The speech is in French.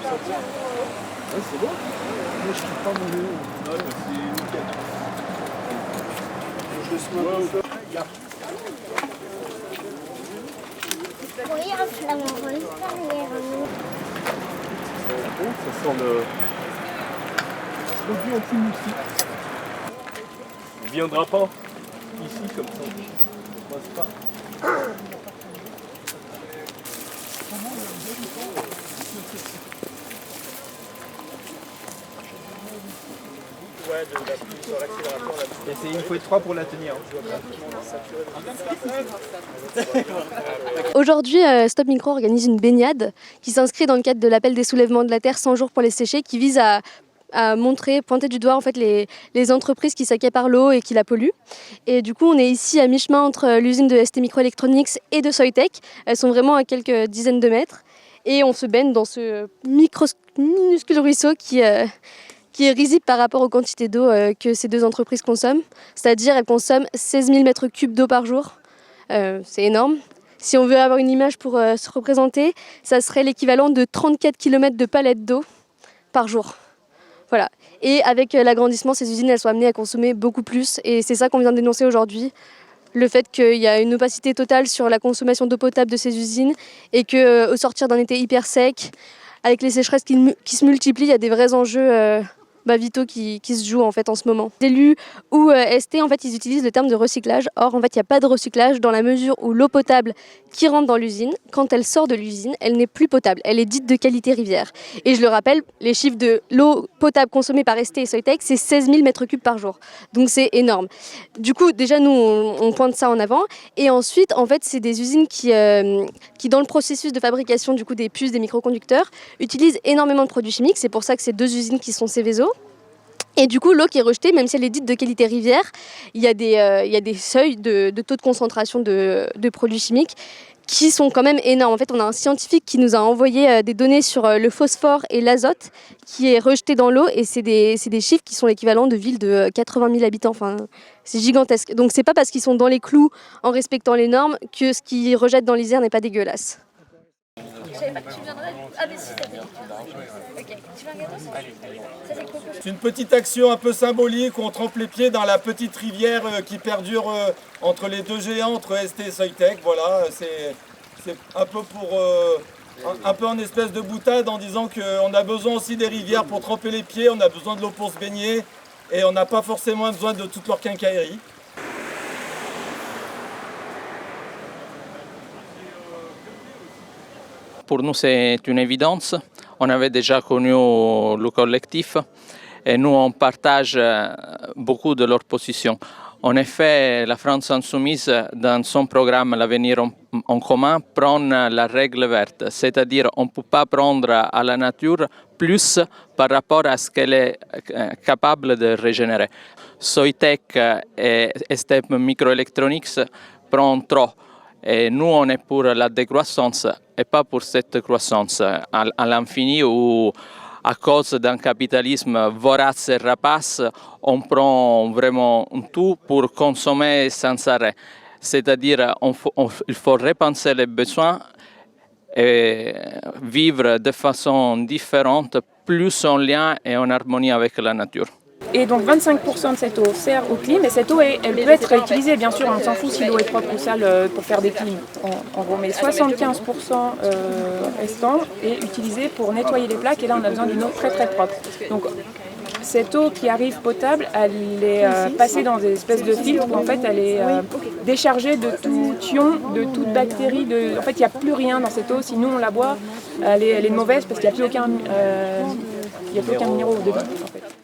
c'est bon. Moi, je ne peux pas manger. Ouais, c'est nickel. Je le sois. Oui, un flamant rose derrière nous. Ça sent le produit anti-moustique. On ne viendra pas ici comme ça. On passe pas. Et c'est une fois 3 pour la tenir. Aujourd'hui, Stop Micro organise une baignade qui s'inscrit dans le cadre de l'appel des soulèvements de la Terre 100 jours pour les sécher, qui vise à montrer, pointer du doigt en fait les entreprises qui s'accaparent l'eau et qui la polluent. Et du coup, on est ici à mi-chemin entre l'usine de ST Microelectronics et de Soitec. Elles sont vraiment à quelques dizaines de mètres. Et on se baigne dans ce minuscule ruisseau qui est risible par rapport aux quantités d'eau que ces deux entreprises consomment. C'est-à-dire qu'elles consomment 16 000 mètres cubes d'eau par jour. C'est énorme. Si on veut avoir une image pour se représenter, ça serait l'équivalent de 34 km de palettes d'eau par jour. Voilà. Et avec l'agrandissement, ces usines elles sont amenées à consommer beaucoup plus. Et c'est ça qu'on vient de dénoncer aujourd'hui. Le fait qu'il y a une opacité totale sur la consommation d'eau potable de ces usines et qu'au sortir d'un été hyper sec, avec les sécheresses qui se multiplient, il y a des vrais enjeux vitaux qui se jouent en fait en ce moment. Les élus ou ST, en fait, ils utilisent le terme de recyclage. Or, en fait, il n'y a pas de recyclage dans la mesure où l'eau potable qui rentre dans l'usine, quand elle sort de l'usine, elle n'est plus potable. Elle est dite de qualité rivière. Et je le rappelle, les chiffres de l'eau potable consommée par ST et Soitec, c'est 16 000 mètres cubes par jour. Donc c'est énorme. Du coup, déjà, nous, on pointe ça en avant. Et ensuite, en fait, c'est des usines qui, dans le processus de fabrication du coup, des puces, des microconducteurs, utilisent énormément de produits chimiques. C'est pour ça que c'est deux usines qui sont Céveso. Et du coup, l'eau qui est rejetée, même si elle est dite de qualité rivière, il y a des seuils de taux de concentration de produits chimiques qui sont quand même énormes. En fait, on a un scientifique qui nous a envoyé des données sur le phosphore et l'azote qui est rejeté dans l'eau, et c'est des chiffres qui sont l'équivalent de villes de 80 000 habitants. Enfin, c'est gigantesque. Donc c'est pas parce qu'ils sont dans les clous en respectant les normes que ce qu'ils rejettent dans l'Isère n'est pas dégueulasse. Je savais pas que tu viendrais. Ah, mais si, t'as dit. Ok, tu veux un gâteau ça c'est coco. C'est une petite action un peu symbolique où on trempe les pieds dans la petite rivière qui perdure entre les deux géants, entre ST et Soitec. Voilà, c'est un peu pour un peu en espèce de boutade en disant qu'on a besoin aussi des rivières pour tremper les pieds, on a besoin de l'eau pour se baigner et on n'a pas forcément besoin de toute leur quincaillerie. Pour nous, c'est une évidence. On avait déjà connu le collectif et nous, on partage beaucoup de leurs positions. En effet, la France Insoumise, dans son programme L'avenir en commun, prend la règle verte, c'est-à-dire on ne peut pas prendre à la nature plus par rapport à ce qu'elle est capable de régénérer. Soitec et ST Microelectronics prennent trop. Et nous, on est pour la décroissance et pas pour cette croissance à l'infini où, à cause d'un capitalisme vorace et rapace, on prend vraiment tout pour consommer sans arrêt. C'est-à-dire il faut repenser les besoins et vivre de façon différente, plus en lien et en harmonie avec la nature. Et donc 25% de cette eau sert au clim, et cette eau elle peut être réutilisée, bien sûr, on s'en fout si l'eau est propre ou sale pour faire des clims, en gros, mais 75% restant est utilisé pour nettoyer les plaques, et là on a besoin d'une eau très très propre. Donc cette eau qui arrive potable, elle est passée dans des espèces de filtres où en fait elle est déchargée de tout ion, de toute bactérie, en fait il n'y a plus rien dans cette eau, si nous on la boit, elle est mauvaise parce qu'il n'y a plus aucun minéraux dedans en fait.